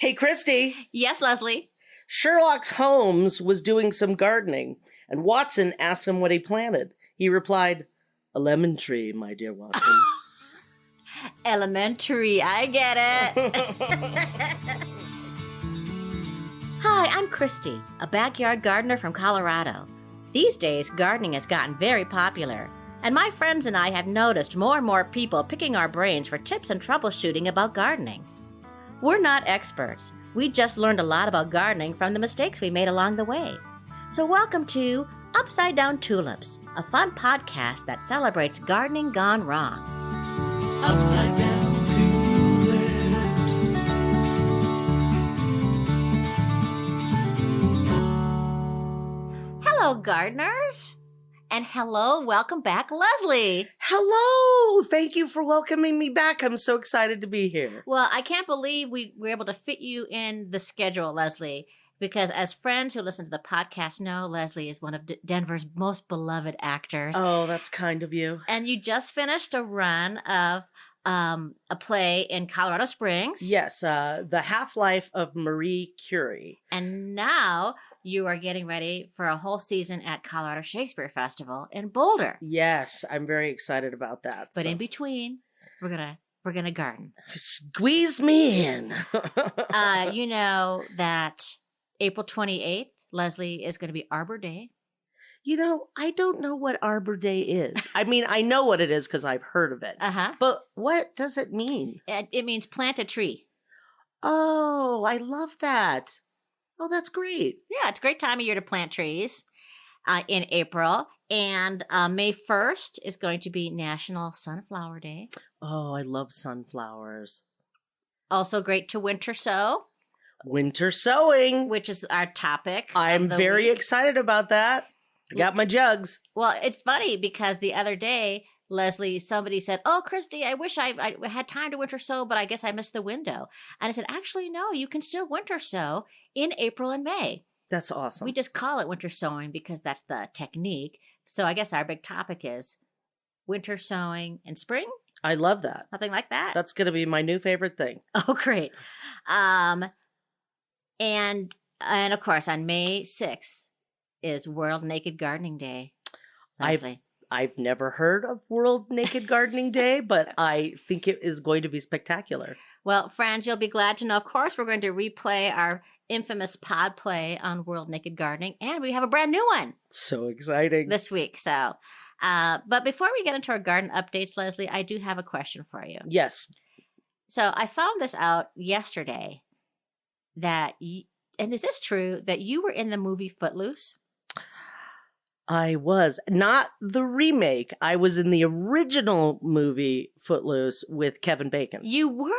Hey, Christy. Yes, Leslie. Sherlock Holmes was doing some gardening, and Watson asked him what he planted. He replied, "A lemon tree, my dear Watson." Elementary, I get it. Hi, I'm Christy, a backyard gardener from Colorado. These days, gardening has gotten very popular, and my friends and I have noticed more and more people picking our brains for tips and troubleshooting about gardening. We're not experts. We just learned a lot about gardening from the mistakes we made along the way. So welcome to Upside Down Tulips, a fun podcast that celebrates gardening gone wrong. Upside Down Tulips. Hello, gardeners. And hello, welcome back, Leslie. Hello. Thank you for welcoming me back. I'm so excited to be here. Well, I can't believe we were able to fit you in the schedule, Leslie, because as friends who listen to the podcast know, Leslie is one of Denver's most beloved actors. Oh, that's kind of you. And you just finished a run of a play in Colorado Springs. Yes, The Half-Life of Marie Curie. And now you are getting ready for a whole season at Colorado Shakespeare Festival in Boulder. Yes, I'm very excited about that. But in between, we're gonna garden. Squeeze me in. You know that April 28th, Leslie, is going to be Arbor Day. You know, I don't know what Arbor Day is. I mean, I know what it is because I've heard of it. Uh-huh. But what does it mean? It means plant a tree. Oh, I love that. Oh, that's great. Yeah, it's a great time of year to plant trees in April. And May 1st is going to be National Sunflower Day. Oh, I love sunflowers. Also great to winter sow. Winter sowing. Which is our topic. I'm very excited about that. I got my jugs. Well, it's funny because the other day, Leslie, somebody said, "Oh, Christy, I wish I had time to winter sow, but I guess I missed the window." And I said, "Actually, no, you can still winter sow in April and May." That's awesome. We just call it winter sowing because that's the technique. So I guess our big topic is winter sowing in spring. I love that. Something like that. That's going to be my new favorite thing. Oh, great. And of course, on May 6th is World Naked Gardening Day. Leslie. I've never heard of World Naked Gardening Day, but I think it is going to be spectacular. Well, friends, you'll be glad to know, of course, we're going to replay our infamous pod play on World Naked Gardening, and we have a brand new one. So exciting. This week. So, but before we get into our garden updates, Leslie, I do have a question for you. Yes. So I found this out yesterday that, and is this true, that you were in the movie Footloose? I was. Not the remake. I was in the original movie Footloose with Kevin Bacon. You were?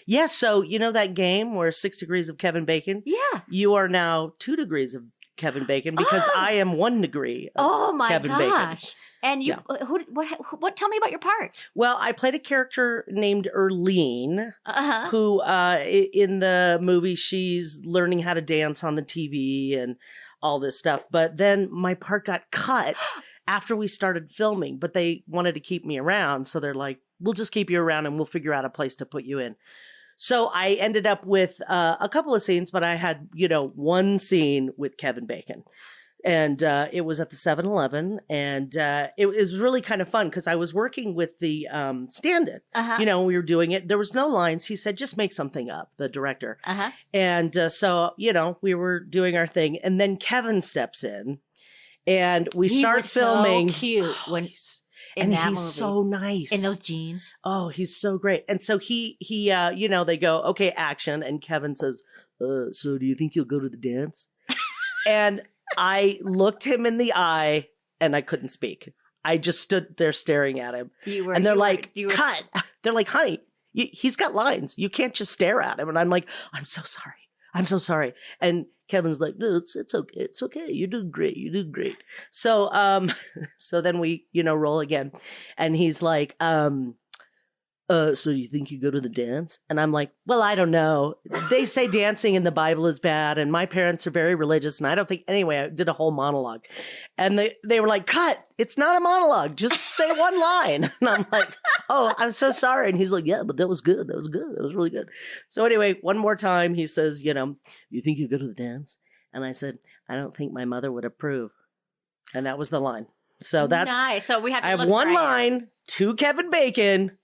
Yes. So, you know that game where 6 degrees of Kevin Bacon? Yeah. You are now 2 degrees of Kevin Bacon because I am 1 degree of Kevin Bacon. Gosh. And you, what, tell me about your part. Well, I played a character named Erlene, who in the movie, she's learning how to dance on the TV and all this stuff. But then my part got cut after we started filming, but they wanted to keep me around. So they're like, "We'll just keep you around and we'll figure out a place to put you in." So I ended up with a couple of scenes, but I had, one scene with Kevin Bacon. And it was at the 7-Eleven, and it was really kind of fun because I was working with the stand-in. We were doing it. There was no lines. He said, "Just make something up," the director. And so, we were doing our thing. And then Kevin steps in, and we start filming. So cute when and he's movie. So nice. In those jeans. Oh, he's so great. And so he they go, "Okay, action." And Kevin says, "So do you think you'll go to the dance?" And I looked him in the eye and I couldn't speak. I just stood there staring at him. And they're like, "Cut." They're like, "Honey, he's got lines. You can't just stare at him." And I'm like, "I'm so sorry. I'm so sorry." And Kevin's like, "No, it's okay. It's okay. You're doing great. You're doing great." So, so then we, roll again. And he's like, so you think you go to the dance? And I'm like, well, I don't know. They say dancing in the Bible is bad, and my parents are very religious, and I don't think, anyway, I did a whole monologue. And they were like, cut, it's not a monologue, just say one line. And I'm like, oh, I'm so sorry. And he's like, yeah, but that was good. That was good. That was really good. So anyway, one more time, he says, you think you go to the dance? And I said, I don't think my mother would approve. And that was the line. So that's nice. So we have to I have look one right line to Kevin Bacon.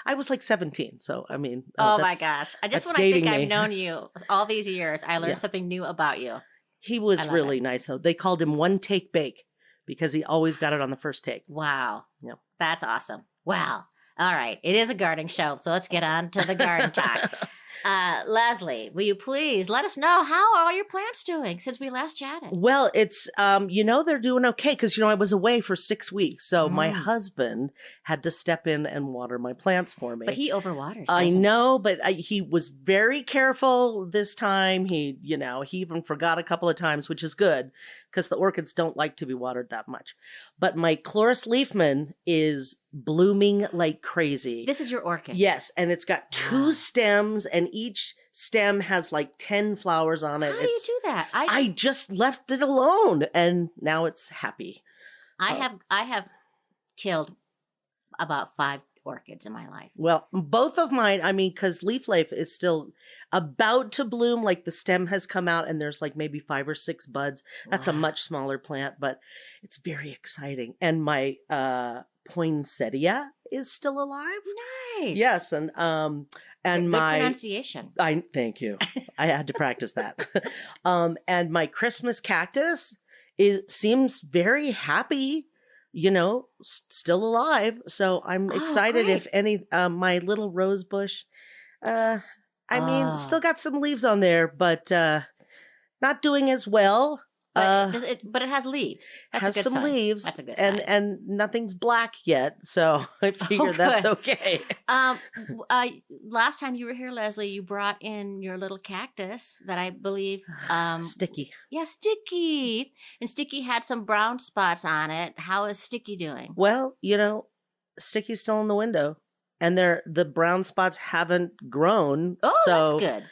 I was like 17, so I mean. Oh my gosh! I just that's when I think dating me. I've known you all these years, I learned something new about you. He was really nice, though. They called him One Take Bake because he always got it on the first take. Wow. Yeah, that's awesome. Well, all right. It is a gardening show, so let's get on to the garden talk. Leslie, will you please let us know how are all your plants doing since we last chatted? Well, it's, they're doing okay because, I was away for 6 weeks. So my husband had to step in and water my plants for me. But he overwaters. I know, but he was very careful this time. He even forgot a couple of times, which is good because the orchids don't like to be watered that much. But my Chloris Leafman is blooming like crazy. This is your orchid? Yes, and it's got 2 stems, and each stem has like 10 flowers on it. How do you do that? I just left it alone, and now it's happy. I have killed about 5 orchids in my life. Well, both of mine, because Leaf Life is still about to bloom, like the stem has come out and there's like maybe 5 or 6 buds. That's a much smaller plant, but it's very exciting. And my poinsettia is still alive. Nice. Yes, and Good my pronunciation. Thank you. I had to practice that. And my Christmas cactus seems very happy. Still alive. So I'm excited. Great. If any, my little rose bush, still got some leaves on there, but not doing as well. But it has leaves. That's has a good some sign. leaves. That's a good sign. And nothing's black yet, so I figure that's okay. Last time you were here, Leslie, you brought in your little cactus that I believe Sticky. Yeah, Sticky. And Sticky had some brown spots on it. How is Sticky doing? Well, Sticky's still in the window, and the brown spots haven't grown. Oh, so that's good.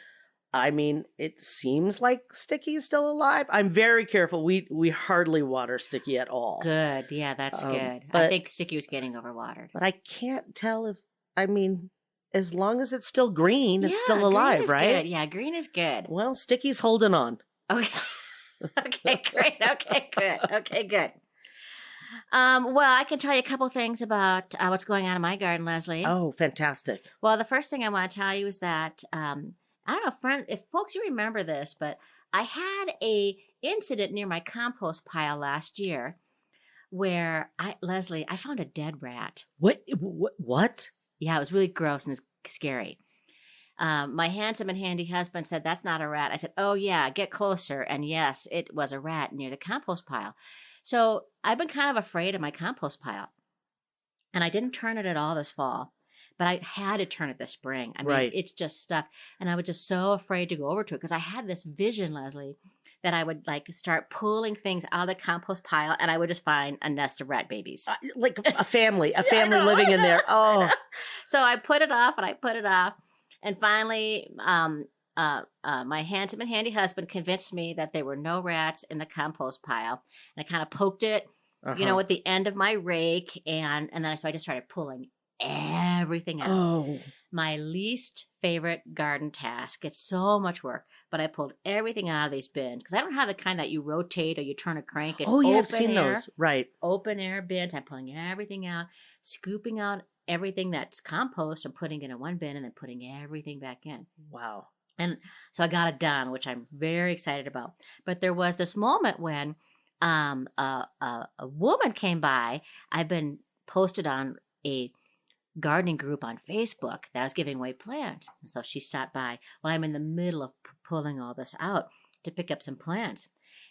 It seems like Sticky is still alive. I'm very careful. We hardly water Sticky at all. Good. Yeah, that's good. But I think Sticky was getting overwatered. But I can't tell if, as long as it's still green, it's still alive, right? Good. Yeah, green is good. Well, Sticky's holding on. Okay. Okay, great. Okay, good. Okay, good. Well, I can tell you a couple things about what's going on in my garden, Leslie. Oh, fantastic. Well, the first thing I want to tell you is that I don't know, friend, if folks, you remember this, but I had a incident near my compost pile last year where Leslie, I found a dead rat. What? Yeah, it was really gross and scary. My handsome and handy husband said, that's not a rat. I said, oh yeah, get closer. And yes, it was a rat near the compost pile. So I've been kind of afraid of my compost pile. And I didn't turn it at all this fall. But I had to turn it this spring. It's just stuck. And I was just so afraid to go over to it because I had this vision, Leslie, that I would start pulling things out of the compost pile and I would just find a nest of rat babies. Like a family living in there. Oh. So I put it off and I put it off. And finally, my handsome and handy husband convinced me that there were no rats in the compost pile. And I kind of poked it, with the end of my rake. And then so I just started pulling everything out. Oh. My least favorite garden task. It's so much work, but I pulled everything out of these bins because I don't have the kind that you rotate or you turn a crank. It's I've seen those. Right. Open air bins. I'm pulling everything out, scooping out everything that's compost and putting it in one bin and then putting everything back in. Wow. And so I got it done, which I'm very excited about. But there was this moment when a woman came by. I've been posted on a gardening group on Facebook that was giving away plants. And so she stopped by while I'm in the middle of pulling all this out to pick up some plants.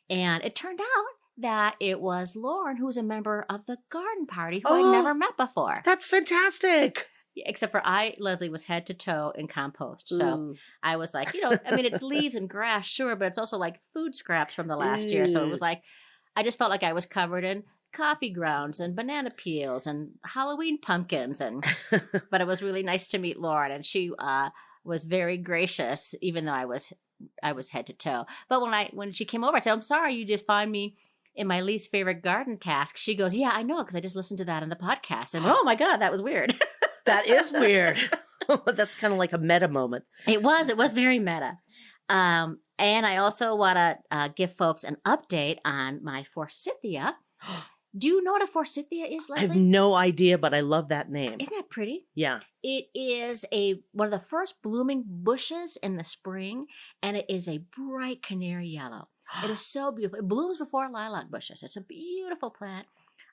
And it turned out that it was Lauren, who was a member of the garden party who I'd never met before. That's fantastic. Except for Leslie, was head to toe in compost. So I was like, it's leaves and grass, sure, but it's also like food scraps from the last year. So it was like, I just felt like I was covered in coffee grounds and banana peels and Halloween pumpkins. But it was really nice to meet Lauren, and she was very gracious, even though I was head to toe. But when she came over, I said, "I'm sorry, you just find me in my least favorite garden task." She goes, "Yeah, I know, because I just listened to that on the podcast." And oh my God, that was weird. That is weird. That's kind of like a meta moment. It was very meta. And I also want to give folks an update on my forsythia. Do you know what a forsythia is, Leslie? I have no idea, but I love that name. Isn't that pretty? Yeah. It is one of the first blooming bushes in the spring, and it is a bright canary yellow. It is so beautiful. It blooms before lilac bushes. It's a beautiful plant.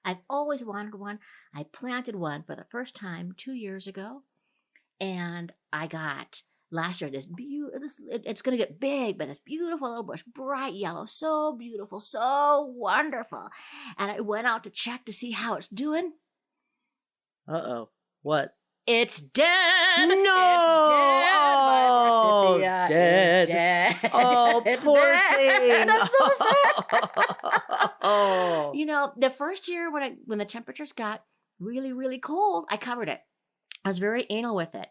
I've always wanted one. I planted one for the first time 2 years ago, and I got last year this it's going to get big, but this beautiful little bush, bright yellow, so beautiful, so wonderful. And I went out to check to see how it's doing. Uh-oh. What? It's dead. No. It's dead. Dead. It's dead. Oh, It's poor dead. thing. I'm so sick. Oh. You know, the first year when the temperatures got really, really cold, I covered it. I was very anal with it.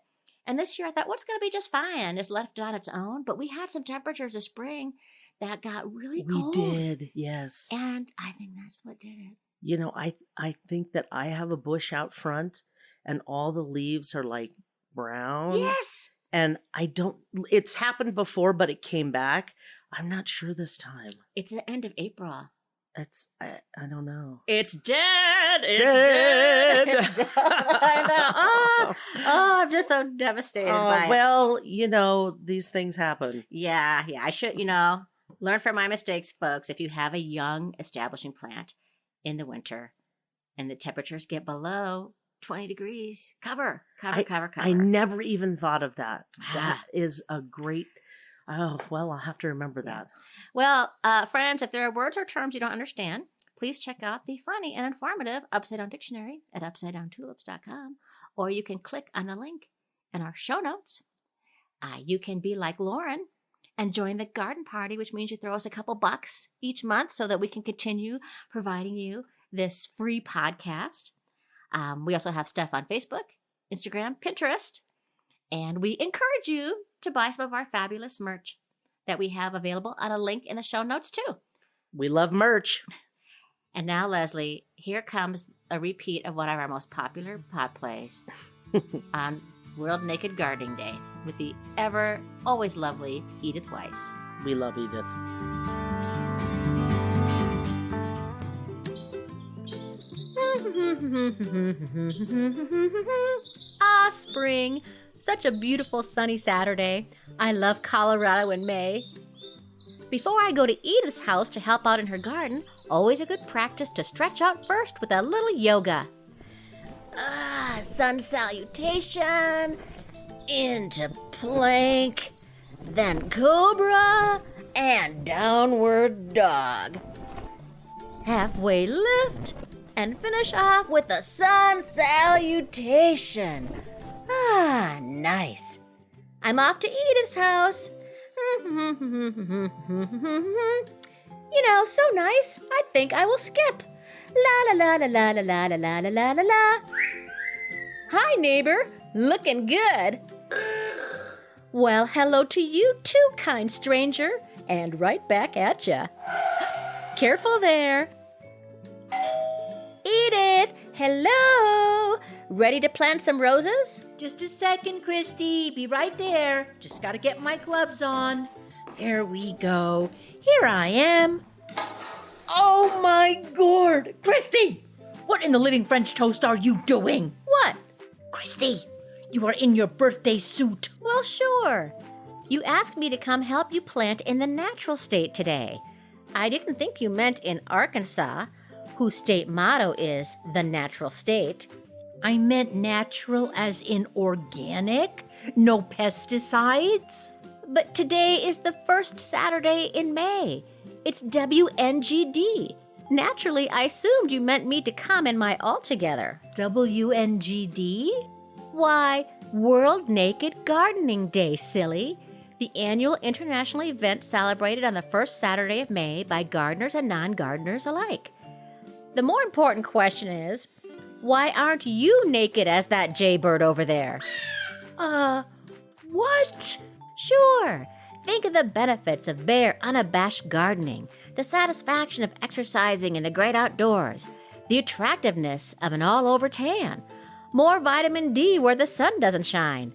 And this year I thought, what's going to be just fine? It's left on its own. But we had some temperatures this spring that got really cold. We did, yes. And I think that's what did it. You know, I think that I have a bush out front and all the leaves are like brown. Yes. And it's happened before, but it came back. I'm not sure this time. It's the end of April. I don't know. It's dead. It's Dead. dead. It's dead. I know. Oh, I'm just so devastated by it. Well, you know, these things happen. Yeah. I should, learn from my mistakes, folks. If you have a young establishing plant in the winter and the temperatures get below 20 degrees, cover. I never even thought of that. That is a great... Oh, well, I'll have to remember that. Well, friends, if there are words or terms you don't understand, please check out the funny and informative Upside Down Dictionary at upsidedowntulips.com, or you can click on the link in our show notes. You can be like Lauren and join the garden party, which means you throw us a couple bucks each month so that we can continue providing you this free podcast. We also have stuff on Facebook, Instagram, Pinterest, and we encourage you to buy some of our fabulous merch that we have available on a link in the show notes too. We love merch. And now, Leslie, here comes a repeat of one of our most popular pod plays on World Naked Gardening Day with the always lovely Edith Weiss. We love Edith. Spring. Such a beautiful sunny Saturday. I love Colorado in May. Before I go to Edith's house to help out in her garden, always a good practice to stretch out first with a little yoga. Sun salutation, into plank, then cobra, and downward dog. Halfway lift, and finish off with a sun salutation. Nice. I'm off to Edith's house. So nice. I think I will skip. La la la la la la la la la la la la. Hi, neighbor. Looking good. Well, hello to you too, kind stranger. And right back at ya. Careful there. Edith, hello. Ready to plant some roses? Just a second, Christy. Be right there. Just gotta get my gloves on. There we go. Here I am. Oh my gourd! Christy! What in the living French toast are you doing? What? Christy, you are in your birthday suit. Well, sure. You asked me to come help you plant in the natural state today. I didn't think you meant in Arkansas, whose state motto is the natural state. I meant natural as in organic, no pesticides. But today is the first Saturday in May. It's WNGD. Naturally, I assumed you meant me to come in my altogether. WNGD? Why, World Naked Gardening Day, silly. The annual international event celebrated on the first Saturday of May by gardeners and non-gardeners alike. The more important question is, why aren't you naked as that jaybird over there? What? Sure. Think of the benefits of bare, unabashed gardening, the satisfaction of exercising in the great outdoors, the attractiveness of an all-over tan, more vitamin D where the sun doesn't shine.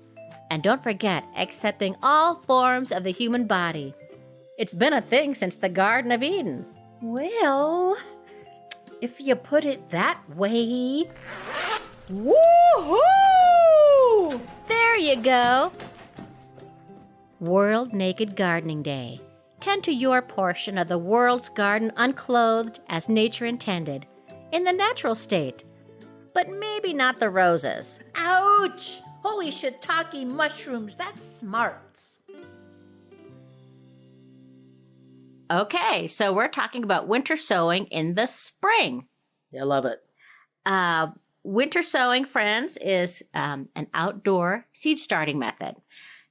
And don't forget accepting all forms of the human body. It's been a thing since the Garden of Eden. Well, if you put it that way. Woohoo! There you go. World Naked Gardening Day. Tend to your portion of the world's garden unclothed as nature intended, in the natural state. But maybe not the roses. Ouch! Holy shiitake mushrooms, that's smarts. Okay, so we're talking about winter sowing in the spring. Yeah, I love it. Winter sowing, friends, is an outdoor seed starting method.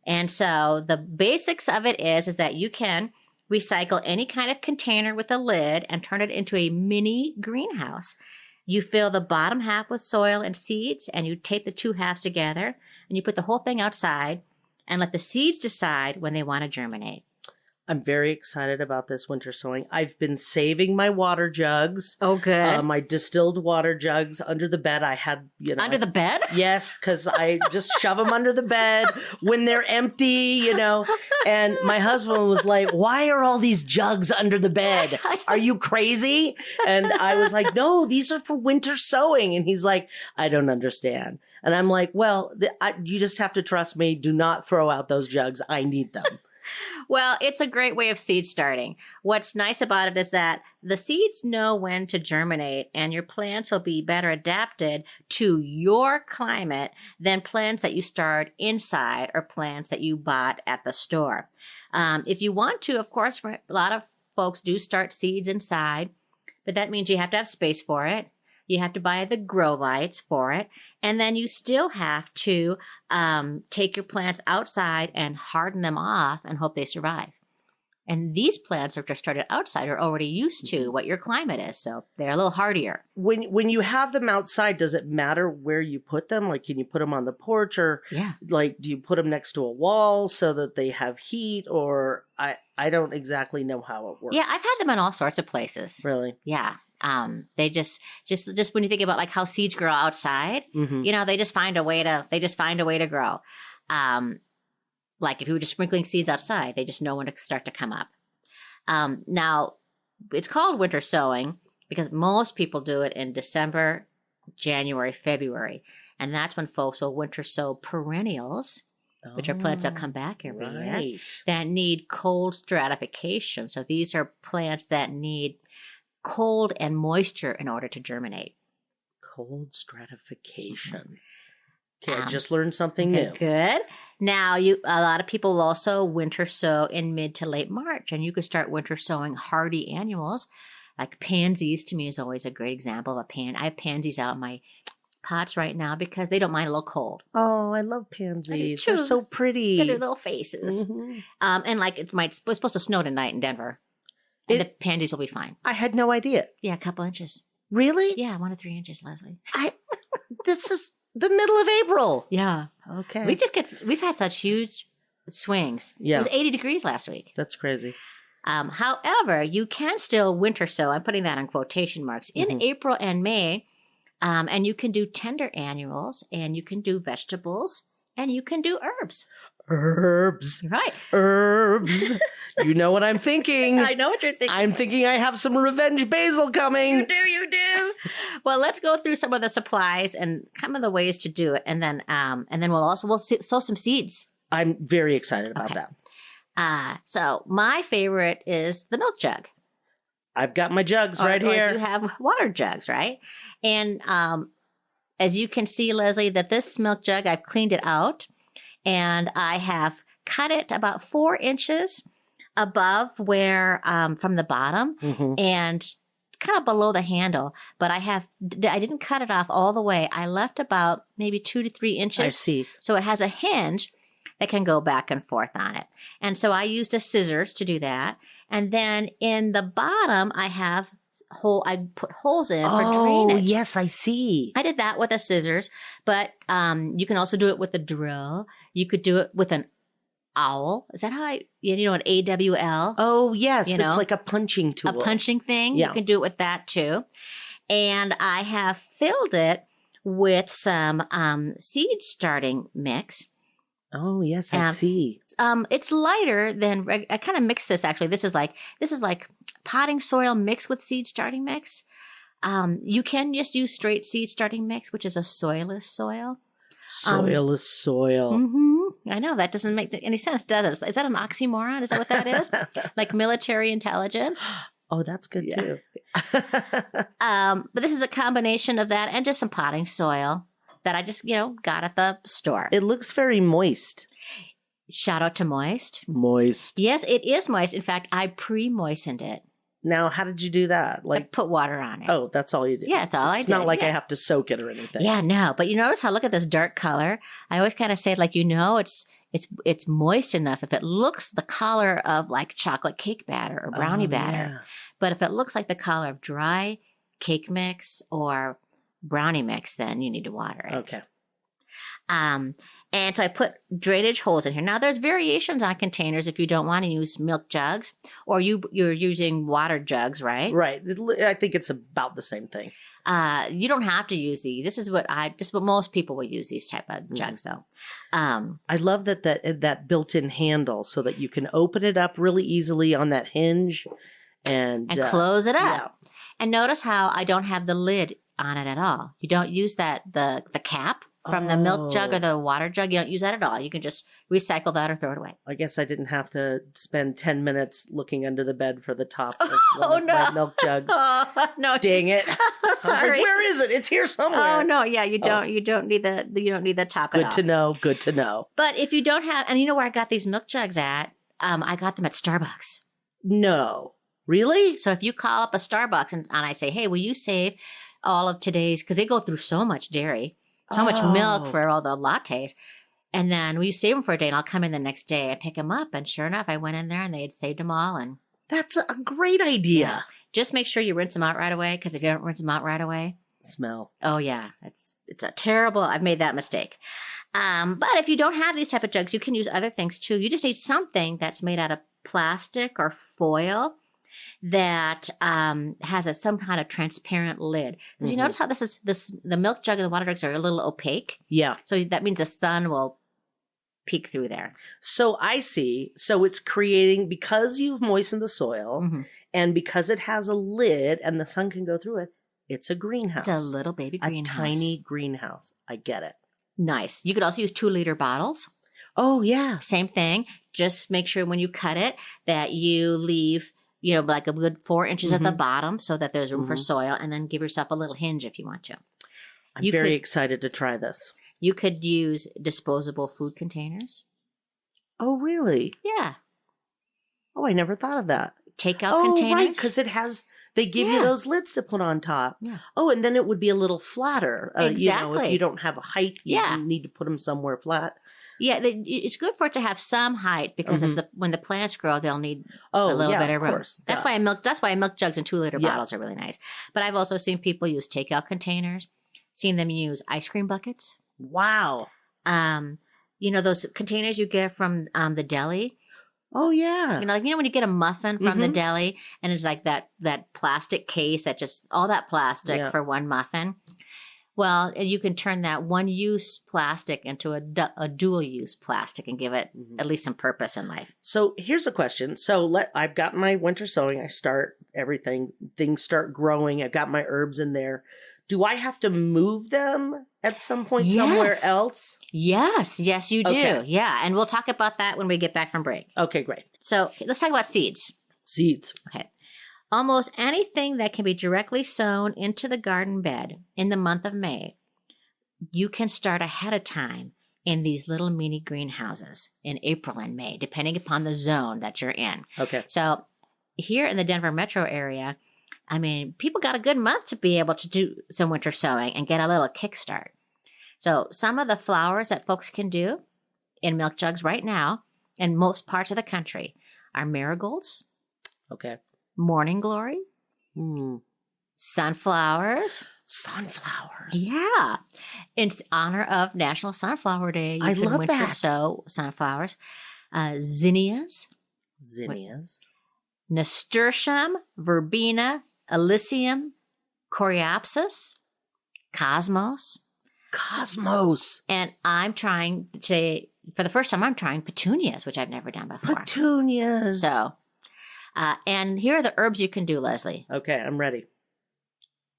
And so the basics of it is that you can recycle any kind of container with a lid and turn it into a mini greenhouse. You fill the bottom half with soil and seeds, and you tape the two halves together, and you put the whole thing outside and let the seeds decide when they want to germinate. I'm very excited about this winter sowing. I've been saving my water jugs. Oh, good. My distilled water jugs under the bed. I had, Under the bed? Yes, because I just shove them under the bed when they're empty, And my husband was like, "Why are all these jugs under the bed? Are you crazy?" And I was like, "No, these are for winter sowing." And he's like, "I don't understand." And I'm like, "Well, you just have to trust me. Do not throw out those jugs. I need them." Well, it's a great way of seed starting. What's nice about it is that the seeds know when to germinate, and your plants will be better adapted to your climate than plants that you start inside or plants that you bought at the store. If you want to, of course, for a lot of folks do start seeds inside, but that means you have to have space for it. You have to buy the grow lights for it. And then you still have to take your plants outside and harden them off and hope they survive. And these plants that are started outside are already used to what your climate is, so they're a little hardier. When you have them outside, does it matter where you put them? Like, can you put them on the porch, or do you put them next to a wall so that they have heat? Or I don't exactly know how it works. Yeah, I've had them in all sorts of places. Really? Yeah. They just when you think about like how seeds grow outside, they just find a way to grow. Like if you were just sprinkling seeds outside, they just know when to start to come up. Now it's called winter sowing because most people do it in December, January, February. And that's when folks will winter sow perennials, which are plants that come back every year, that need cold stratification. So these are plants that need cold and moisture in order to germinate. Cold stratification. Okay, I just learned something new. Good. Now, a lot of people will also winter sow in mid to late March, and you can start winter sowing hardy annuals. Like pansies, to me, is always a great example of I have pansies out in my pots right now because they don't mind a little cold. Oh, I love pansies. They're so pretty. Look at their little faces. And like it's supposed to snow tonight in Denver. And the pansies will be fine. I had no idea. Yeah, a couple inches. Really? Yeah, 1 to 3 inches, Leslie. This is the middle of April. Yeah. Okay. We've had such huge swings. Yeah. It was 80 degrees last week. That's crazy. However, you can still winter sow. I'm putting that on quotation marks in April and May. And you can do tender annuals, and you can do vegetables, and you can do herbs. Herbs. Right. Herbs. You know what I'm thinking. I know what you're thinking. I'm thinking I have some revenge basil coming. You do. Well, let's go through some of the supplies and some of the ways to do it. And then we'll sow some seeds. I'm very excited about that. So my favorite is the milk jug. I've got my jugs right here. You have water jugs, right? And as you can see, Leslie, that this milk jug, I've cleaned it out. And I have cut it about 4 inches above where, from the bottom and kind of below the handle. But I didn't cut it off all the way. I left about maybe 2 to 3 inches. I see. So it has a hinge that can go back and forth on it. And so I used a scissors to do that. And then in the bottom, I have I put holes in for Oh, drainage. yes, I see. I did that with the scissors, but you can also do it with a drill. You could do it with an owl. Is that how an AWL? Oh, yes. You It's know, like a punching tool. A punching thing. Yeah. You can do it with that too. And I have filled it with some seed starting mix. Oh, yes, I see. It's lighter than I kind of mix this actually. This is like potting soil mixed with seed starting mix. You can just use straight seed starting mix, which is a soilless soil. Soilless soil. I know that doesn't make any sense, does it? Is that an oxymoron? Is that what that is? Like military intelligence? Oh, that's good too. But this is a combination of that and just some potting soil that I just, got at the store. It looks very moist. Shout out to moist. Moist. Yes, it is moist. In fact, I pre-moistened it. Now, how did you do that? I put water on it. Oh, that's all you did. Yeah, that's all I did. It's not like I have to soak it or anything. Yeah, no. But you notice how, look at this dark color. I always kind of say, it's moist enough if it looks the color of like chocolate cake batter or brownie batter. Yeah. But if it looks like the color of dry cake mix or brownie mix, then you need to water it. Okay. And so I put drainage holes in here. Now there's variations on containers if you don't want to use milk jugs or you're using water jugs, right? Right. I think it's about the same thing. You don't have to use these. This is what most people will use, these type of jugs though. I love that built-in handle so that you can open it up really easily on that hinge and close it up. Yeah. And notice how I don't have the lid on it at all. You don't use the cap from the milk jug or the water jug. You don't use that at all. You can just recycle that or throw it away. I guess I didn't have to spend 10 minutes looking under the bed for the top of no. my milk jug. Oh, no. Dang it. I was Sorry. like, where is it? It's here somewhere. Oh no, yeah, you don't need the top at all. Good to know. But if you don't have, and you know where I got these milk jugs at? I got them at Starbucks. No. Really? So if you call up a Starbucks and I say, hey, will you save all of today's, because they go through so much dairy, so much milk for all the lattes. And then will you save them for a day and I'll come in the next day and pick them up. And sure enough, I went in there and they had saved them all. And that's a great idea. Just make sure you rinse them out right away, because if you don't rinse them out right away. Smell. Oh yeah, it's a terrible, I've made that mistake. But if you don't have these type of jugs, you can use other things too. You just need something that's made out of plastic or foil that has some kind of transparent lid. Because you notice how the milk jug and the water jugs are a little opaque. Yeah. So that means the sun will peek through there. So I see. So it's creating, because you've moistened the soil and because it has a lid and the sun can go through it, it's a greenhouse. It's a little baby greenhouse. A tiny greenhouse. I get it. Nice. You could also use 2-liter bottles. Oh, yeah. Same thing. Just make sure when you cut it that you leave, like a good 4 inches at the bottom so that there's room for soil, and then give yourself a little hinge if you want to. I'm very excited to try this. You could use disposable food containers. Oh, really? Yeah. Oh, I never thought of that. Takeout containers. Oh, right, because they give you those lids to put on top. Yeah. Oh, and then it would be a little flatter. Exactly. If you don't have a height, you need to put them somewhere flat. Yeah, it's good for it to have some height, because when the plants grow, they'll need a little bit of room. Course. That's why milk jugs and 2-liter bottles are really nice. But I've also seen people use takeout containers. Seen them use ice cream buckets. Wow. Those containers you get from the deli. Oh yeah. When you get a muffin from the deli and it's like that plastic case, that just all that plastic for one muffin. Well, you can turn that one-use plastic into a dual-use plastic and give it at least some purpose in life. So here's a question. So I've got my winter sowing. I start everything. Things start growing. I've got my herbs in there. Do I have to move them at some point somewhere else? Yes, you do. Okay. Yeah, and we'll talk about that when we get back from break. Okay, great. So let's talk about seeds. Seeds. Okay. Almost anything that can be directly sown into the garden bed in the month of May, you can start ahead of time in these little mini greenhouses in April and May, depending upon the zone that you're in. Okay. So here in the Denver metro area, people got a good month to be able to do some winter sowing and get a little kickstart. So some of the flowers that folks can do in milk jugs right now in most parts of the country are marigolds. Okay. Morning glory, Sunflowers. Sunflowers. Yeah. In honor of National Sunflower Day, you I can love winter that. sow sunflowers. Zinnias, Zinnias. nasturtium, verbena, elysium, coreopsis, cosmos. Cosmos. And I'm trying to, for the first time, I'm trying petunias, which I've never done before. Petunias. So, and here are the herbs you can do, Leslie. Okay, I'm ready.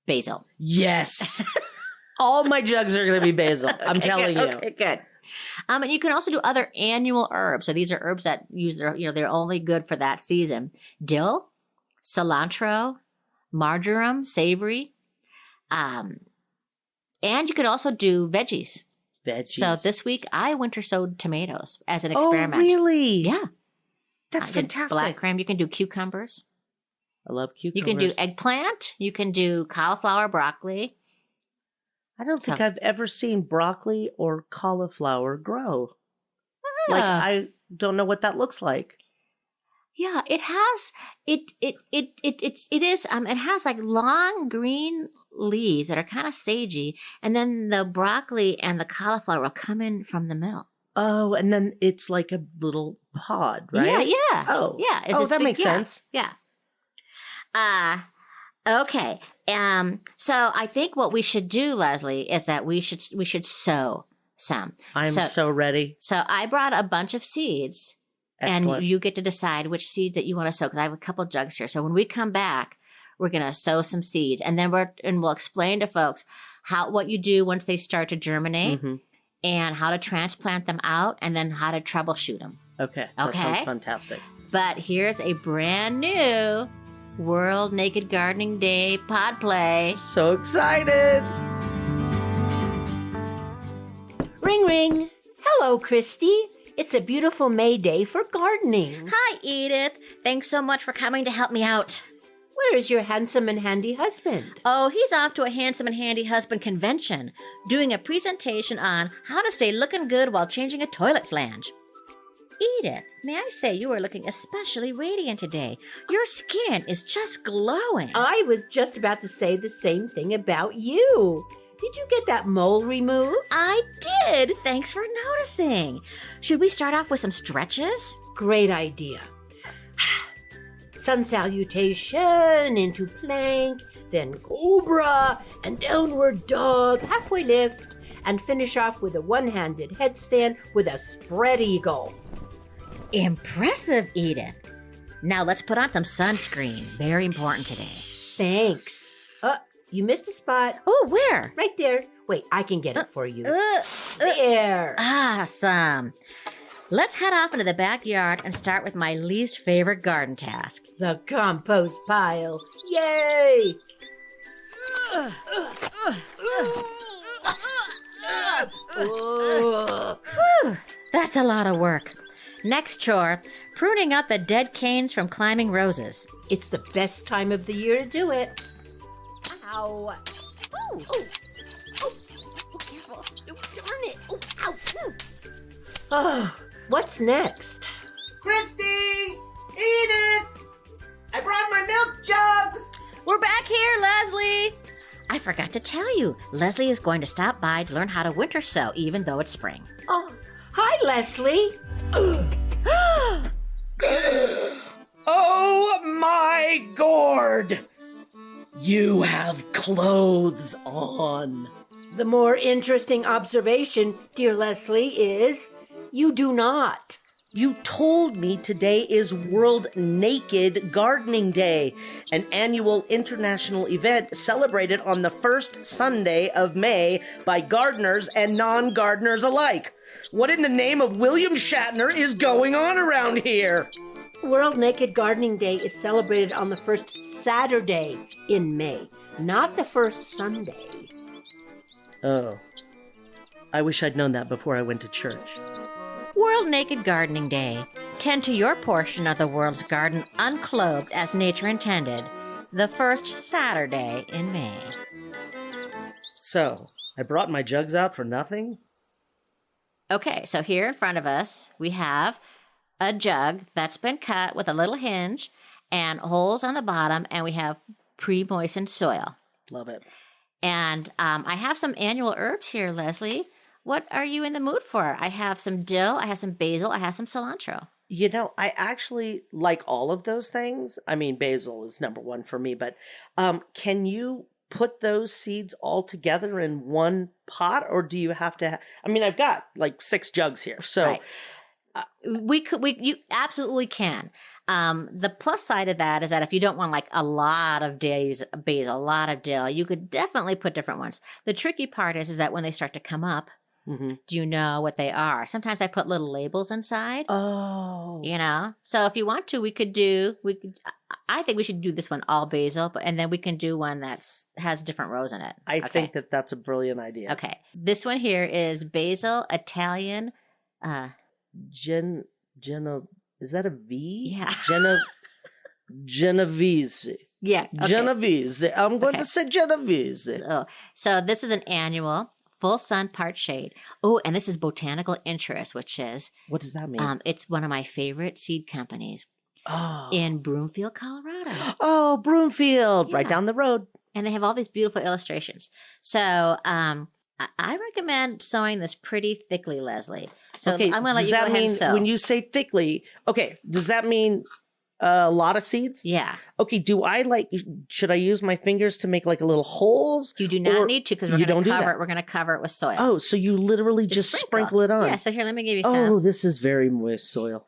Basil. Yes. All my jugs are going to be basil. I'm telling you. Okay, good. And you can also do other annual herbs. So these are herbs that use their, they're only good for that season. Dill, cilantro, marjoram, savory. And you can also do veggies. Veggies. So this week I winter sowed tomatoes as an experiment. Oh, really? Yeah. That's I did fantastic. Black cream. You can do cucumbers. I love You cucumbers. can do eggplant. You can do cauliflower, broccoli. I don't think So- I've ever seen broccoli or cauliflower grow. Like, Yeah. I don't know what that looks like. Yeah, it has it has like long green leaves that are kind of sagey, and then the broccoli and the cauliflower will come in from the middle. Oh, and then it's like a little pod, right? Yeah, yeah. Oh. yeah. It's Oh, this that makes yeah, sense. Yeah. Okay. So I think what we should do, Leslie, is that we should sow some. I'm so ready. So I brought a bunch of seeds. Excellent. And you get to decide which seeds that you want to sow, because I have a couple jugs here. So when we come back, we're going to sow some seeds, and then we'll explain to folks what you do once they start to germinate, Mhm. and how to transplant them out, and then how to troubleshoot them. Okay. That Okay. sounds fantastic. But here's a brand new World Naked Gardening Day pod play. So excited. Ring, ring. Hello, Christy. It's a beautiful May day for gardening. Hi, Edith. Thanks so much for coming to help me out. Where is your handsome and handy husband? Oh, he's off to a handsome and handy husband convention, doing a presentation on how to stay looking good while changing a toilet flange. Edith, may I say you are looking especially radiant today. Your skin is just glowing. I was just about to say the same thing about you. Did you get that mole removed? I did. Thanks for noticing. Should we start off with some stretches? Great idea. Sun salutation into plank, then cobra and downward dog, halfway lift, and finish off with a one-handed headstand with a spread eagle. Impressive, Edith. Now let's put on some sunscreen. Very important today. Thanks. You missed a spot. Oh, where? Right there. Wait, I can get it for you. There. There. Awesome. Let's head off into the backyard and start with my least favorite garden task. The compost pile. Yay! Whew, that's a lot of work. Next chore, pruning up the dead canes from climbing roses. It's the best time of the year to do it. Ow. Careful. Darn it. Oh, ow. Oh, what's next? Christy! Edith! I brought my milk jugs! We're back here, Leslie. I forgot to tell you, Leslie is going to stop by to learn how to winter sow, even though it's spring. Oh, hi, Leslie. Oh my gourd! You have clothes on. The more interesting observation, dear Leslie, is you do not. You told me today is World Naked Gardening Day, an annual international event celebrated on the first Sunday of May by gardeners and non-gardeners alike. What in the name of William Shatner is going on around here? World Naked Gardening Day is celebrated on the first Saturday in May, not the first Sunday. Oh. I wish I'd known that before I went to church. World Naked Gardening Day. Tend to your portion of the world's garden unclothed as nature intended. The first Saturday in May. So, I brought my jugs out for nothing? Okay, so here in front of us, we have a jug that's been cut with a little hinge and holes on the bottom, and we have pre-moistened soil. Love it. And I have some annual herbs here, Leslie. What are you in the mood for? I have some dill, I have some basil, I have some cilantro. You know, I actually like all of those things. I mean, basil is number one for me, but can you put those seeds all together in one pot, or do you have to I mean, I've got like 6 jugs here. So Right. You absolutely can. The plus side of that is that if you don't want like a lot of basil, a lot of dill, you could definitely put different ones. The tricky part is that when they start to come up, do you know what they are? Sometimes I put little labels inside. Oh. You know, so if you want to, I think we should do this one all basil, and then we can do one has different rows in it. I think that that's a brilliant idea. Okay. This one here is basil Italian. Is that a V? Yeah. Genovese. Yeah. Okay. Genovese. I'm going to say Genovese. Oh, so this is an annual full sun part shade. Oh, and this is Botanical Interest, which is What does that mean? it's one of my favorite seed companies Oh. in Broomfield, Colorado. Oh, Broomfield, right Yeah. down the road. And they have all these beautiful illustrations. So I recommend sowing this pretty thickly, Leslie. So Okay, I'm going to let does you go that ahead mean and sow. when you say thickly? Okay, does that mean a lot of seeds? Yeah. Okay, should I use my fingers to make like a little holes? You do not Or need to because we're you going don't to do cover that? it. We're going to cover it with soil. Oh, so you literally just sprinkle it on. Yeah, so here, let me give you some. Oh, this is very moist soil.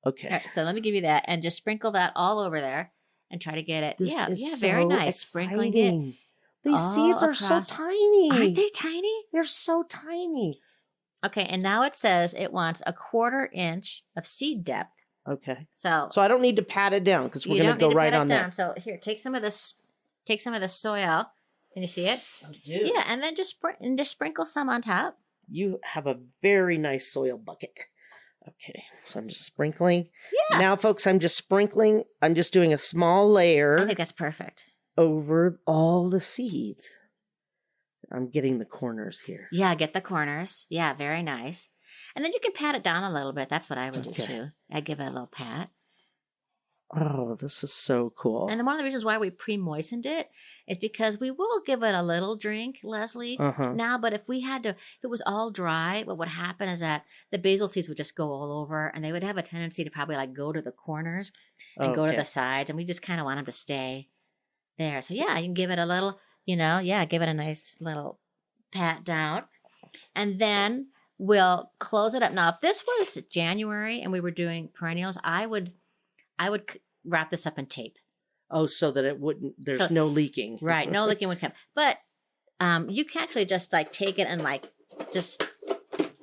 Okay. All right, so let me give you that and just sprinkle that all over there and try to get it. This is very so nice. Sprinkling it. exciting. These all seeds are so across. tiny. Aren't they tiny? They're so tiny. Okay, and now it says it wants a 1/4 inch of seed depth. Okay. So So I don't need to pat it down because we're you going don't to go need to right put it on down. there. So here, take some of this soil. Can you see it? I do. Yeah, and then just sprinkle some on top. You have a very nice soil bucket. Okay, so I'm just sprinkling. Yeah. Now, folks, I'm just sprinkling. I'm just doing a small I layer think that's perfect. over all the seeds. I'm getting the corners here. Yeah, get the corners. Yeah, very nice. And then you can pat it down a little bit. That's what I would do Okay. too. I'd give it a little pat. Oh, this is so cool. And one of the reasons why we pre-moistened it is because we will give it a little drink, Leslie, Uh-huh. now. But if it was all dry, what would happen is that the basil seeds would just go all over, and they would have a tendency to probably like go to the corners and go to Okay. the sides, and we just kind of want them to stay there. So yeah, you can give it a little, give it a nice little pat down, and then we'll close it up. Now, if this was January and we were doing perennials, I would wrap this up in tape. Oh, so that it wouldn't, there's So- no leaking. Right, no leaking would come. But you can actually just like take it and like just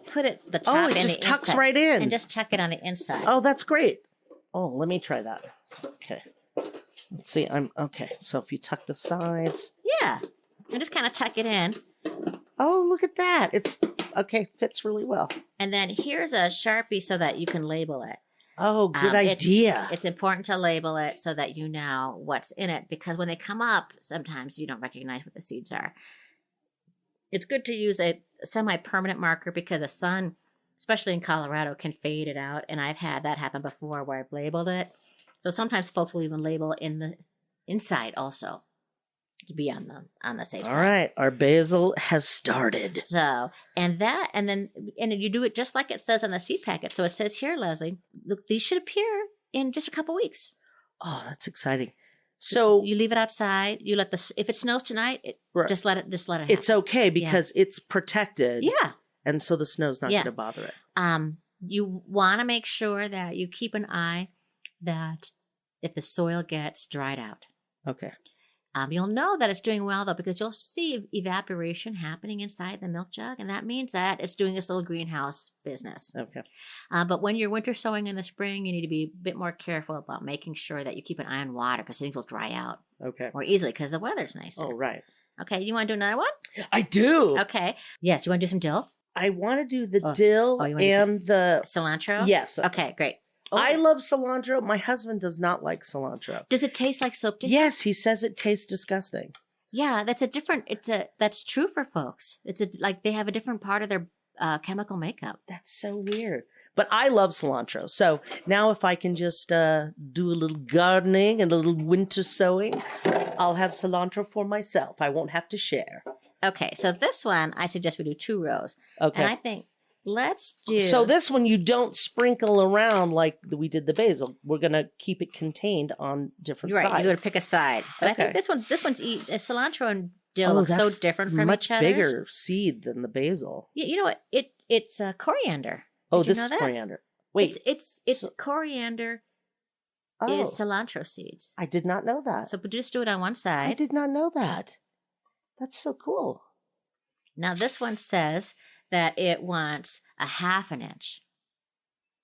put it the top Oh, it and just the tucks inside, right in. and just tuck it on the inside. Oh, that's great. Oh, let me try that. Okay. Let's see. Okay. So if you tuck the sides. Yeah, and just kind of tuck it in. Oh, look at that. It's okay. Fits really well. And then here's a Sharpie so that you can label it. Oh, good It's- idea. It's important to label it so that you know what's in it, because when they come up, sometimes you don't recognize what the seeds are. It's good to use a semi-permanent marker because the sun, especially in Colorado, can fade it out. And I've had that happen before where I've labeled it. So sometimes folks will even label in the inside also to be on the safe All side. right. Our basil has started. So, and then you do it just like it says on the seed packet. So it says here, Leslie, look, these should appear in just a couple weeks. Oh, that's exciting. So You leave it outside. You let if it snows tonight, Right. just let it happen. it's okay because it's protected. Yeah. And so the snow's not Yeah. going to bother it. You want to make sure that you keep an eye that if the soil gets dried out. Okay. You'll know that it's doing well, though, because you'll see evaporation happening inside the milk jug, and that means that it's doing this little greenhouse business. Okay. But when you're winter sowing in the spring, you need to be a bit more careful about making sure that you keep an eye on water, because things will dry out Okay. more easily because the weather's nicer. Oh, right. Okay, you want to do another one? I do. Okay. Yes, you want to do some dill? I want to do the Oh. dill Oh, you wanna do and the. Cilantro? Yes. Okay, great. Oh, I love cilantro. My husband does not like cilantro. does it taste like soap to you? Yes, he says it tastes disgusting. Yeah, that's true for folks. Like they have a different part of their chemical makeup. That's so weird. But I love cilantro. So now if I can just do a little gardening and a little winter sowing. I'll have cilantro for myself. I won't have to share. Okay, so this one, I suggest we do 2 rows. Okay. And I think let's do... So this one you don't sprinkle around like we did the basil. We're going to keep it contained on different sides. Right, you're going to pick a side. But Okay. I think this one's cilantro and dill look so different from each other. Much bigger seed than the basil. You know what? It's coriander. Oh, Did you this know is that? coriander. Wait. It's coriander is cilantro seeds. I did not know that. So just do it on one side. I did not know that. That's so cool. Now this one says that it wants a 1/2 inch.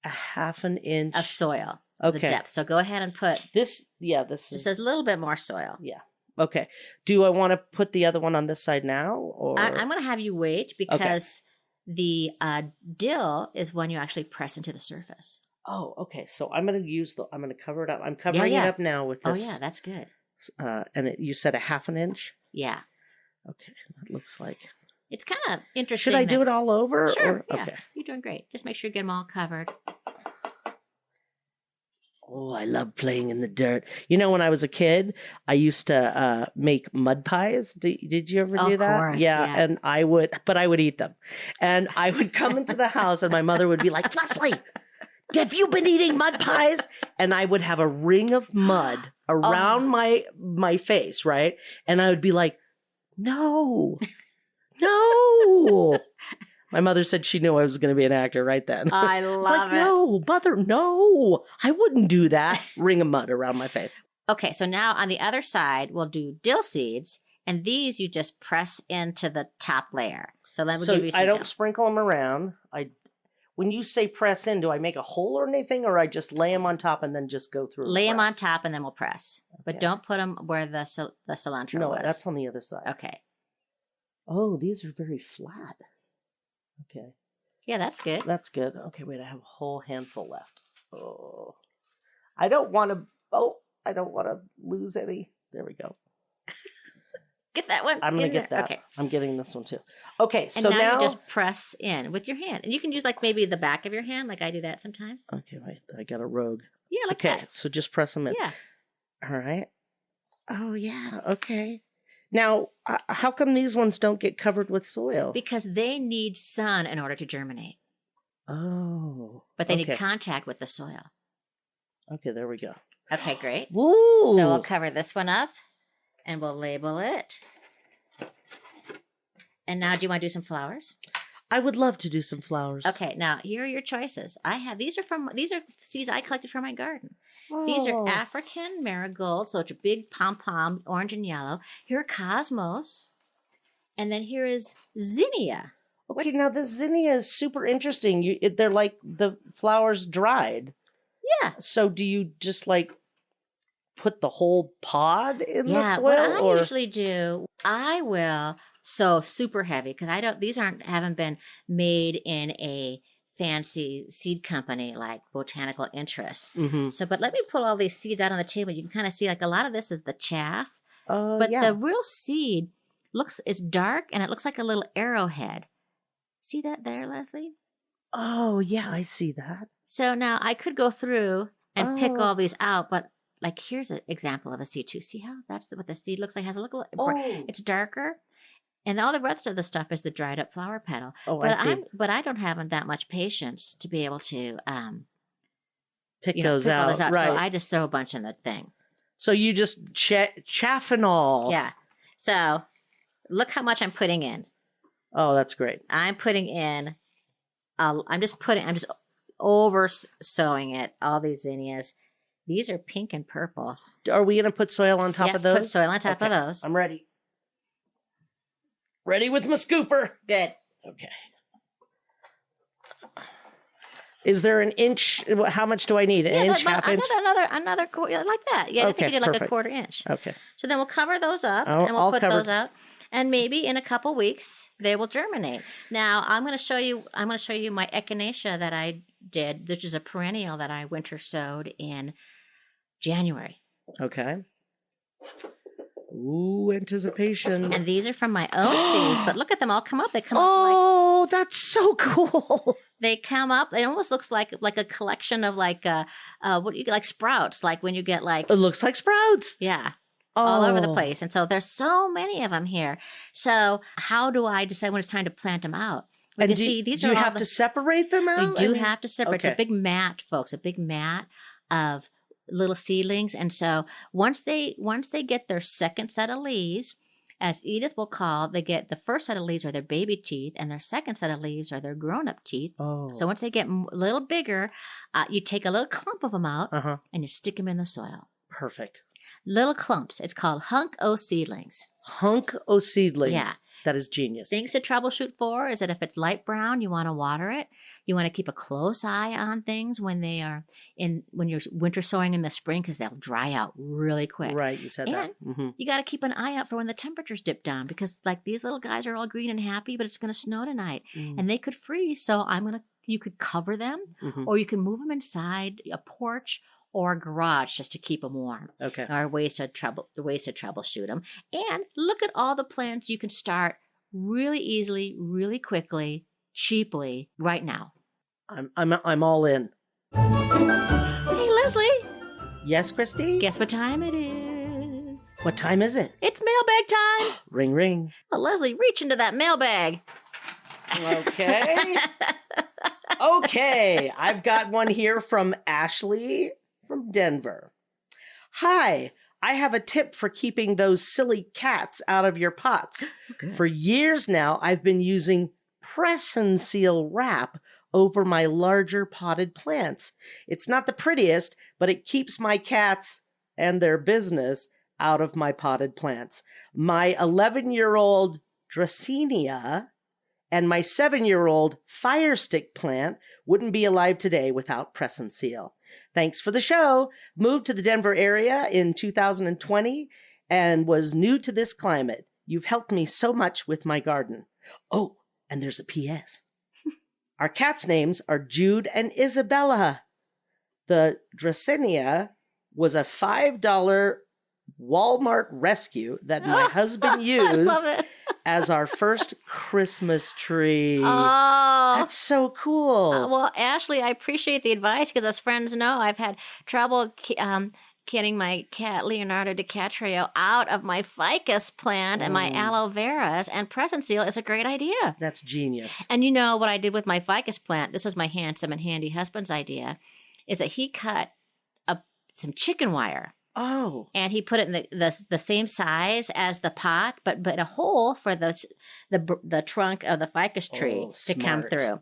A 1/2 inch Of soil. Okay. The depth. So go ahead and put... This It says a little bit more soil. Yeah. Okay. Do I want to put the other one on this side now? Or I'm going to have you wait because the dill is when you actually press into the surface. Oh, okay. So I'm going to cover it up. I'm covering it up now with this. Oh, yeah, that's good. And you said a 1/2 inch? Yeah. Okay. That looks like. It's kind of interesting. Should I do it all over? Sure. Or? Yeah. Okay. You're doing great. Just make sure you get them all covered. Oh, I love playing in the dirt. You know, when I was a kid, I used to make mud pies. Did you ever do that? Of course, yeah. And I would eat them. And I would come into the house and my mother would be like, Leslie, have you been eating mud pies? And I would have a ring of mud around my face, right? And I would be like, no. My mother said she knew I was going to be an actor right then. I love it. No, mother, no. I wouldn't do that. Ring of mud around my face. Okay, so now on the other side, we'll do dill seeds. And these you just press into the top layer. So let me give you some I don't dill. sprinkle them around. When you say press in, do I make a hole or anything? Or I just lay them on top and then just go through? Lay them on press? top and then we'll press. But don't put them where the cilantro No, was. that's on the other side. Okay. Oh, these are very flat. Okay. Yeah, that's good. That's good. Okay, wait, I have a whole handful left. Oh, I don't want to lose any. There we go. Get that one. I'm going to get that. Okay. I'm getting this one too. Okay, And so now you just press in with your hand. And you can use like maybe the back of your hand, like I do that sometimes. Okay, wait, I got a rogue. Yeah, like Okay, that. so just press them in. Yeah. All right. Oh, yeah. Okay. Now, how come these ones don't get covered with soil? Because they need sun in order to germinate. Oh. But they need contact with the soil. Okay, there we go. Okay, great. Woo! So we'll cover this one up and we'll label it. And now do you want to do some flowers? I would love to do some flowers. Okay, now here are your choices. These are seeds I collected from my garden. These are African marigolds, so it's a big pom-pom, orange and yellow. Here are cosmos. And then here is zinnia. Okay, now the zinnia is super interesting. They're like the flowers dried. Yeah. So do you just like put the whole pod in the soil? What I usually do, I will sow super heavy because these haven't been made in a fancy seed company like Botanical Interest. Mm-hmm. So, but let me pull all these seeds out on the table. You can kind of see like a lot of this is the chaff, but yeah. the real seed is dark and it looks like a little arrowhead. See that there, Leslie? Oh, yeah, I see that. So now I could go through and pick all these out, but like here's an example of a seed too. See how that's what the seed looks like? It has a little, it's darker. And all the rest of the stuff is the dried up flower petal. Oh, but I see. But I don't have that much patience to be able to pick those out. Right. So I just throw a bunch in the thing. So you just chaff and all. Yeah. So look how much I'm putting in. Oh, that's great. I'm putting in. I'm just over sowing it. All these zinnias. These are pink and purple. Are we going to put soil on top of those? Put soil on top of those. I'm ready. Ready with my scooper. Good. Okay. Is there an inch? How much do I need? An inch, half inch? Another quarter, like that. Yeah, I think you did like a 1/4 inch. Okay. So then we'll cover those up Oh, and we'll all put covered. those out. And maybe in a couple weeks they will germinate. Now I'm going to show you my echinacea that I did, which is a perennial that I winter sowed in January. Okay. Ooh, anticipation. And these are from my own seeds, but look at them all come up. They come up Oh, that's so cool. they come up. It almost looks like a collection of like sprouts, like when you get like It looks like sprouts. yeah. all over the place. And so there's so many of them here. So how do I decide when it's time to plant them out? And do you have to separate them out? We do have to separate. Okay. A big mat, folks, a big mat of little seedlings. And so once they get their second set of leaves, as Edith will call, they get the first set of leaves are their baby teeth, and their second set of leaves are their grown-up teeth. Oh. So once they get a little bigger, you take a little clump of them out and you stick them in the soil. Perfect. Little clumps. It's called hunk o' seedlings. Hunk o' seedlings. Yeah. That is genius. Things to troubleshoot for is that if it's light brown, you want to water it. You want to keep a close eye on things when you're winter sowing in the spring because they'll dry out really quick. Right, you said that. And you got to keep an eye out for when the temperatures dip down because like these little guys are all green and happy, but it's going to snow tonight and they could freeze. So you could cover them or you can move them inside a porch or a garage just to keep them warm. Okay. There are ways to troubleshoot them. And look at all the plants you can start really easily, really quickly, cheaply right now. I'm all in. Hey, Leslie. Yes, Christy? Guess what time it is? What time is it? It's mailbag time. Ring, ring. Well, Leslie, reach into that mailbag. Okay. Okay. I've got one here from Ashley from Denver. Hi. I have a tip for keeping those silly cats out of your pots. Okay. For years now, I've been using press and seal wrap over my larger potted plants. It's not the prettiest, but it keeps my cats and their business out of my potted plants. My 11-year-old Dracaena and my 7-year-old fire stick plant wouldn't be alive today without press and seal. Thanks for the show. Moved to the Denver area in 2020 and was new to this climate. You've helped me so much with my garden. Oh, and there's a P.S. Our cats' names are Jude and Isabella. The Dracaena was a $5 Walmart rescue that my husband used as our first Christmas tree. Oh, that's so cool. Well, Ashley, I appreciate the advice because as friends know, I've had trouble getting my cat Leonardo DiCatrio out of my ficus plant and my aloe veras, and press and seal is a great idea. That's genius. And you know what I did with my ficus plant? This was my handsome and handy husband's idea, is that he cut some chicken wire. Oh. And he put it in the same size as the pot, but a hole for the trunk of the ficus tree to come through.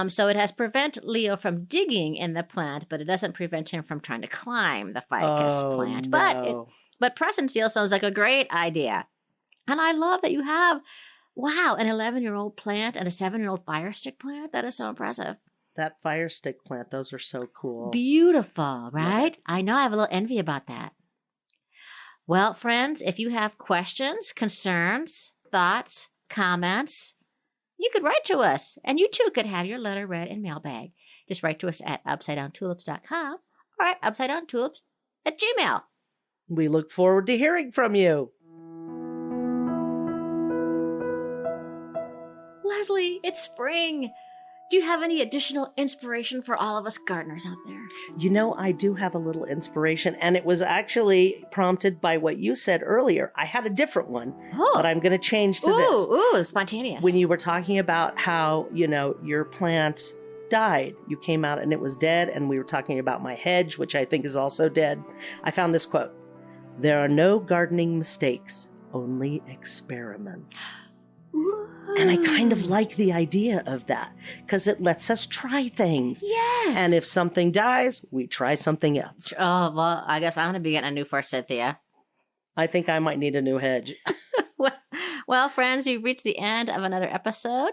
So it has prevented Leo from digging in the plant, but it doesn't prevent him from trying to climb the ficus plant. No. But press and seal sounds like a great idea. And I love that you have, an 11-year-old plant and a 7-year-old fire stick plant. That is so impressive. That fire stick plant, those are so cool. Beautiful, right? Yeah. I know I have a little envy about that. Well, friends, if you have questions, concerns, thoughts, comments, you could write to us, and you too could have your letter read in mailbag. Just write to us at upsidedowntulips.com or at upsidedowntulips@gmail.com. We look forward to hearing from you. Leslie, it's spring. Do you have any additional inspiration for all of us gardeners out there? You know, I do have a little inspiration, and it was actually prompted by what you said earlier. I had a different one, but I'm going to change to this. Ooh, spontaneous. When you were talking about how, your plant died, you came out and it was dead, and we were talking about my hedge, which I think is also dead. I found this quote: "There are no gardening mistakes, only experiments." And I kind of like the idea of that because it lets us try things. Yes. And if something dies, we try something else. Oh, well, I guess I'm going to be getting a new forsythia. I think I might need a new hedge. Well, friends, you've reached the end of another episode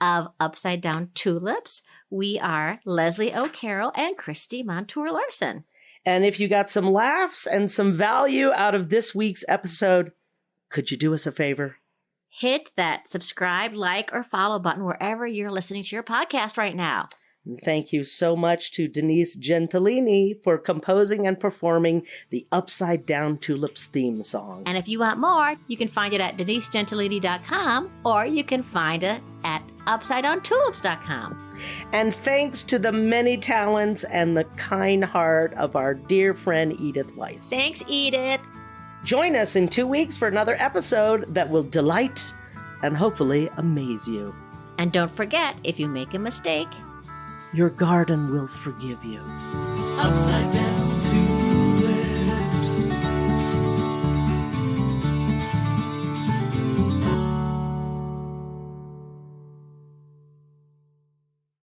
of Upside Down Tulips. We are Leslie O'Carroll and Christy Montour Larson. And if you got some laughs and some value out of this week's episode, could you do us a favor? Hit that subscribe, like, or follow button wherever you're listening to your podcast right now. And thank you so much to Denise Gentilini for composing and performing the Upside Down Tulips theme song. And if you want more, you can find it at denisegentilini.com or you can find it at upsidedowntulips.com. And thanks to the many talents and the kind heart of our dear friend Edith Weiss. Thanks, Edith. Join us in 2 weeks for another episode that will delight and hopefully amaze you. And don't forget, if you make a mistake, your garden will forgive you. Upside down to